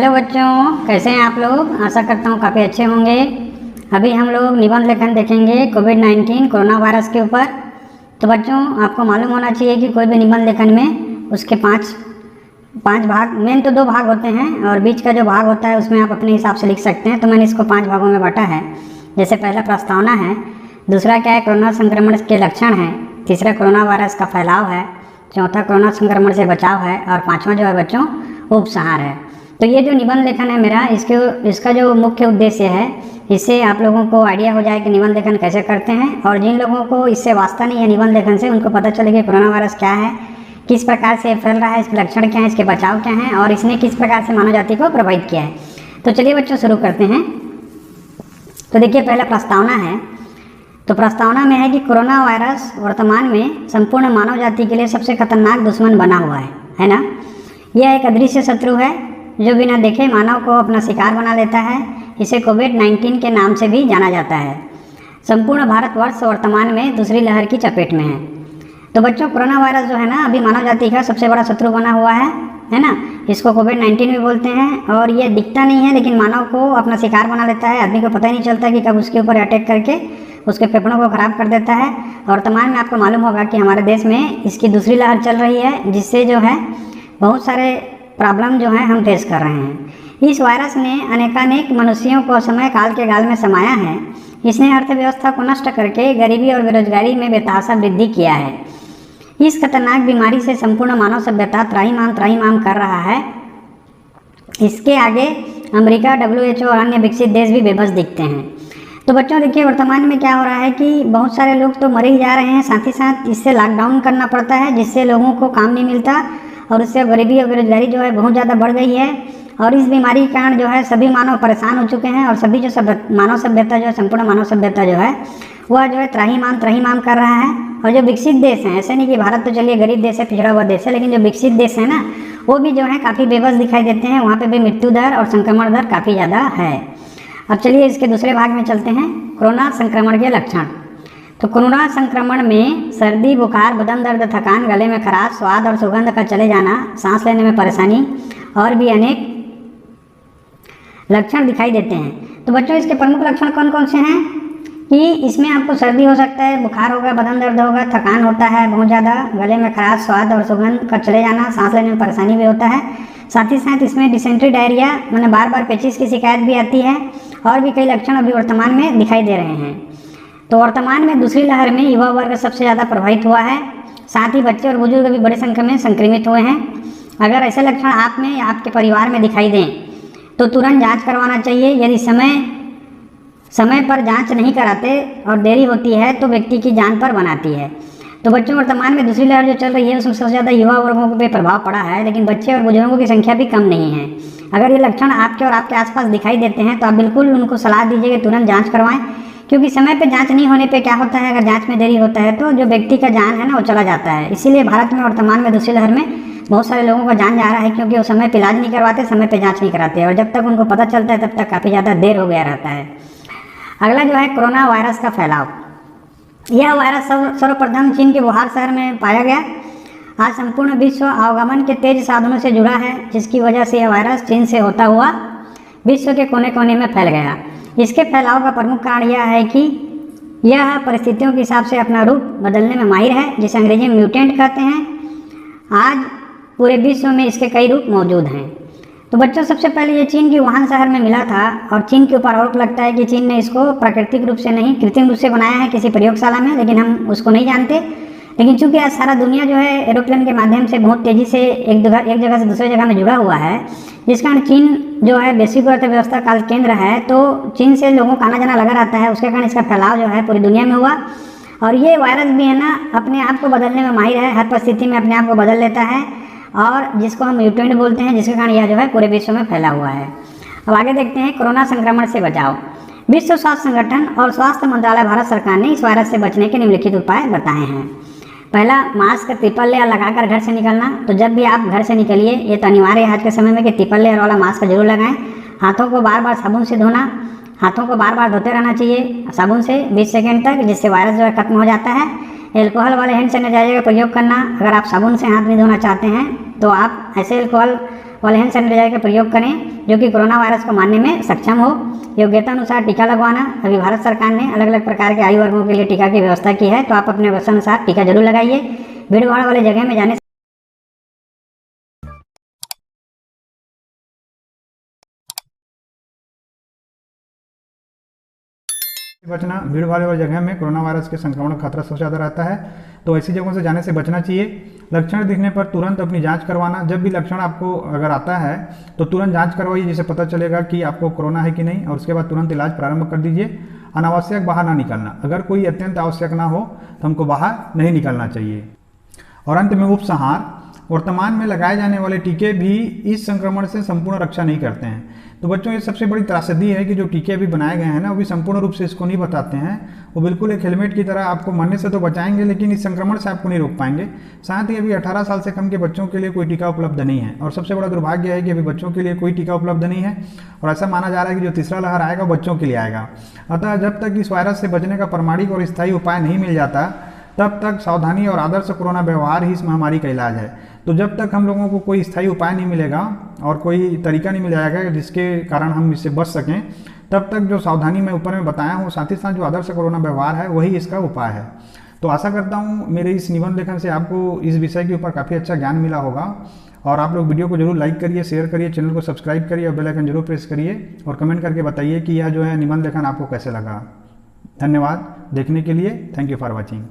Hello बच्चों, कैसे हैं आप लोग। आशा करता हूँ काफ़ी अच्छे होंगे। अभी हम लोग निबंध लेखन देखेंगे कोविड-19 कोरोना वायरस के ऊपर। तो बच्चों, आपको मालूम होना चाहिए कि कोई भी निबंध लेखन में उसके पाँच भाग, मेन तो 2 भाग होते हैं और बीच का जो भाग होता है उसमें आप अपने हिसाब से लिख सकते हैं। तो मैंने इसको 5 भागों में बांटा है। जैसे पहला प्रस्तावना है, दूसरा क्या है, कोरोना संक्रमण के लक्षण हैं, तीसरा कोरोना वायरस का फैलाव है, चौथा कोरोना संक्रमण से बचाव है और 5वां जो है बच्चों उपसंहार है। तो ये जो निबंध लेखन है मेरा, इसका जो मुख्य उद्देश्य है, इससे आप लोगों को आइडिया हो जाए कि निबंध लेखन कैसे करते हैं। और जिन लोगों को इससे वास्ता नहीं है निबंध लेखन से, उनको पता चले कि कोरोना वायरस क्या है, किस प्रकार से फैल रहा है, इसके लक्षण क्या हैं, इसके बचाव क्या हैं और इसने किस प्रकार से मानव जाति को प्रभावित किया है। तो चलिए बच्चों शुरू करते हैं। तो देखिए, पहला प्रस्तावना है। तो प्रस्तावना में है कि कोरोना वायरस वर्तमान में संपूर्ण मानव जाति के लिए सबसे खतरनाक दुश्मन बना हुआ है ना। यह एक अदृश्य शत्रु है जो बिना देखे मानव को अपना शिकार बना लेता है। इसे कोविड-19 के नाम से भी जाना जाता है। संपूर्ण भारतवर्ष वर्तमान में दूसरी लहर की चपेट में है। तो बच्चों, कोरोना वायरस जो है ना, अभी मानव जाति का सबसे बड़ा शत्रु बना हुआ है ना। इसको कोविड-19 भी बोलते हैं और ये दिखता नहीं है लेकिन मानव को अपना शिकार बना लेता है। आदमी को पता ही नहीं चलता कि कब उसके ऊपर अटैक करके उसके फेफड़ों को ख़राब कर देता है। वर्तमान में आपको मालूम होगा कि हमारे देश में इसकी दूसरी लहर चल रही है, जिससे जो है बहुत सारे प्रॉब्लम जो है हम फेस कर रहे हैं। इस वायरस ने अनेकानेक मनुष्यों को समय काल के गाल में समाया है। इसने अर्थव्यवस्था को नष्ट करके गरीबी और बेरोजगारी में बेतहाशा वृद्धि किया है। इस खतरनाक बीमारी से संपूर्ण मानव सभ्यता त्राहिमाम कर रहा है। इसके आगे अमेरिका, WHO और अन्य विकसित देश भी बेबस दिखते हैं। तो बच्चों देखिए, वर्तमान में क्या हो रहा है कि बहुत सारे लोग तो मरे ही जा रहे हैं, साथ ही साथ इससे लॉकडाउन करना पड़ता है, जिससे लोगों को काम नहीं मिलता और उससे गरीबी और बेरोजगारी जो है बहुत ज़्यादा बढ़ गई है। और इस बीमारी के कारण जो है सभी मानव परेशान हो चुके हैं और सभी जो मानव सभ्यता जो है, संपूर्ण मानव सभ्यता जो है वह जो है त्राहिमाम कर रहा है। और जो विकसित देश हैं, ऐसे नहीं कि भारत तो चलिए गरीब देश है, पिछड़ा हुआ देश है, लेकिन जो विकसित देश है ना, वो भी जो है काफ़ी बेबस दिखाई देते हैं। वहाँ पे भी मृत्यु दर और संक्रमण दर काफ़ी ज़्यादा है। अब चलिए इसके दूसरे भाग में चलते हैं, कोरोना संक्रमण के लक्षण। तो कोरोना संक्रमण में सर्दी, बुखार, बदन दर्द, थकान, गले में खराश, स्वाद और सुगंध का चले जाना, सांस लेने में परेशानी और भी अनेक लक्षण दिखाई देते हैं। तो बच्चों, इसके प्रमुख लक्षण कौन कौन से हैं कि इसमें आपको सर्दी हो सकता है, बुखार होगा, बदन दर्द होगा, थकान होता है बहुत ज़्यादा, गले में खराश, स्वाद और सुगंध का चले जाना, सांस लेने में परेशानी भी होता है। साथ ही साथ इसमें डिसेंट्री, डायरिया, मैंने बार पेचिस की शिकायत भी आती है और भी कई लक्षण अभी वर्तमान में दिखाई दे रहे हैं। तो वर्तमान में दूसरी लहर में युवा वर्ग सबसे ज़्यादा प्रभावित हुआ है। साथ ही बच्चे और बुजुर्ग भी बड़े संख्या में संक्रमित हुए हैं। अगर ऐसे लक्षण आप में या आपके परिवार में दिखाई दें तो तुरंत जांच करवाना चाहिए। यदि समय पर जांच नहीं कराते और देरी होती है तो व्यक्ति की जान पर बनाती है। तो बच्चों, वर्तमान में दूसरी लहर जो चल रही है उसमें सबसे ज़्यादा युवा वर्गों पे प्रभाव पड़ा है, लेकिन बच्चे और बुजुर्गों की संख्या भी कम नहीं है। अगर ये लक्षण आपके और आपके आसपास दिखाई देते हैं तो आप बिल्कुल उनको सलाह दीजिए कि तुरंत जाँच करवाएँ, क्योंकि समय पे जांच नहीं होने पे क्या होता है, अगर जांच में देरी होता है तो जो व्यक्ति का जान है ना वो चला जाता है। इसीलिए भारत में वर्तमान में दूसरी लहर में बहुत सारे लोगों का जान जा रहा है, क्योंकि वो समय पे इलाज नहीं करवाते, समय पे जांच नहीं कराते और जब तक उनको पता चलता है तब तक काफ़ी ज़्यादा देर हो गया रहता है। अगला जो है कोरोना वायरस का फैलाव। यह वायरस सर्वप्रथम चीन के वुहान शहर में पाया गया। आज संपूर्ण विश्व आवागमन के तेज साधनों से जुड़ा है, जिसकी वजह से यह वायरस चीन से होता हुआ विश्व के कोने कोने में फैल गया। इसके फैलाव का प्रमुख कारण यह है कि यह परिस्थितियों के हिसाब से अपना रूप बदलने में माहिर है, जिसे अंग्रेजी में म्यूटेंट कहते हैं। आज पूरे विश्व में इसके कई रूप मौजूद हैं। तो बच्चों, सबसे पहले ये चीन के वुहान शहर में मिला था और चीन के ऊपर आरोप लगता है कि चीन ने इसको प्राकृतिक रूप से नहीं, कृत्रिम रूप से बनाया है किसी प्रयोगशाला में, लेकिन हम उसको नहीं जानते। लेकिन चूंकि आज सारा दुनिया जो है एरोप्लेन के माध्यम से बहुत तेज़ी से एक जगह से दूसरे जगह में जुड़ा हुआ है, जिस कारण चीन जो है वैश्विक अर्थव्यवस्था का केंद्र है, तो चीन से लोगों का आना जाना लगा रहता है। उसके कारण इसका फैलाव जो है पूरी दुनिया में हुआ। और ये वायरस भी है ना, अपने आप को बदलने में माहिर है, हर परिस्थिति में अपने आप को बदल लेता है और जिसको हम म्यूटेंट बोलते हैं, जिसके कारण यह जो है पूरे विश्व में फैला हुआ है। अब आगे देखते हैं कोरोना संक्रमण से बचाव। विश्व स्वास्थ्य संगठन और स्वास्थ्य मंत्रालय भारत सरकार ने इस वायरस से बचने के निम्नलिखित उपाय बताए हैं। पहला, मास्क ट्रिपल लेयर लगाकर घर से निकलना। तो जब भी आप घर से निकलिए, ये तो अनिवार्य है आज के समय में कि ट्रिपल लेयर वाला मास्क जरूर लगाएं। हाथों को बार बार साबुन से धोना, हाथों को बार बार धोते रहना चाहिए साबुन से 20 सेकेंड तक, जिससे वायरस जो है खत्म हो जाता है। एल्कोहल वाले हैंड सैनिटाइजर का प्रयोग करना। अगर आप साबुन से हाथ नहीं धोना चाहते हैं तो आप ऐसे एल्कोहल और हैंड सैनिटाइजर का प्रयोग करें जो कि कोरोना वायरस को मारने में सक्षम हो। योग्यता अनुसार टीका लगवाना, अभी भारत सरकार ने अलग अलग प्रकार के आयु वर्गों के लिए टीका की व्यवस्था की है, तो आप अपने व्यवस्था अनुसार टीका जरूर लगाइए। भीड़ भाड़ वाले जगह में जाने से बचना, भीड़ भाड़ वाली जगह में कोरोना वायरस के संक्रमण का खतरा सबसे ज़्यादा रहता है, तो ऐसी जगहों से जाने से बचना चाहिए। लक्षण दिखने पर तुरंत अपनी जांच करवाना, जब भी लक्षण आपको अगर आता है तो तुरंत जांच करवाइए जिससे पता चलेगा कि आपको कोरोना है कि नहीं, और उसके बाद तुरंत इलाज प्रारंभ कर दीजिए। अनावश्यक बाहर ना निकलना, अगर कोई अत्यंत आवश्यक ना हो तो हमको बाहर नहीं निकलना चाहिए। और अंत में उपसंहार, वर्तमान में लगाए जाने वाले टीके भी इस संक्रमण से संपूर्ण रक्षा नहीं करते हैं। तो बच्चों ये सबसे बड़ी त्रासदी है कि जो टीके अभी बनाए गए हैं ना, वो भी संपूर्ण रूप से इसको नहीं बताते हैं। वो बिल्कुल एक हेलमेट की तरह आपको मरने से तो बचाएंगे लेकिन इस संक्रमण से आपको नहीं रोक पाएंगे। साथ ही अभी 18 साल से कम के बच्चों के लिए कोई टीका उपलब्ध नहीं है, और सबसे बड़ा दुर्भाग्य है कि अभी बच्चों के लिए कोई टीका उपलब्ध नहीं है, और ऐसा माना जा रहा है कि जो तीसरा लहर आएगा वो बच्चों के लिए आएगा। अतः जब तक इस वायरस से बचने का प्रमाणिक और स्थायी उपाय नहीं मिल जाता तब तक सावधानी और आदर्श कोरोना व्यवहार ही इस महामारी का इलाज है। तो जब तक हम लोगों को कोई स्थायी उपाय नहीं मिलेगा और कोई तरीका नहीं मिल जाएगा जिसके कारण हम इससे बच सकें, तब तक जो सावधानी मैं ऊपर में बताया हूँ, साथ ही साथ जो आदर्श कोरोना व्यवहार है वही इसका उपाय है। तो आशा करता हूँ मेरे इस निबंध लेखन से आपको इस विषय के ऊपर काफ़ी अच्छा ज्ञान मिला होगा, और आप लोग वीडियो को जरूर लाइक करिए, शेयर करिए, चैनल को सब्सक्राइब करिए और बेल आइकन जरूर प्रेस करिए, और कमेंट करके बताइए कि यह जो है निबंध लेखन आपको कैसे लगा। धन्यवाद देखने के लिए। Thank you for watching.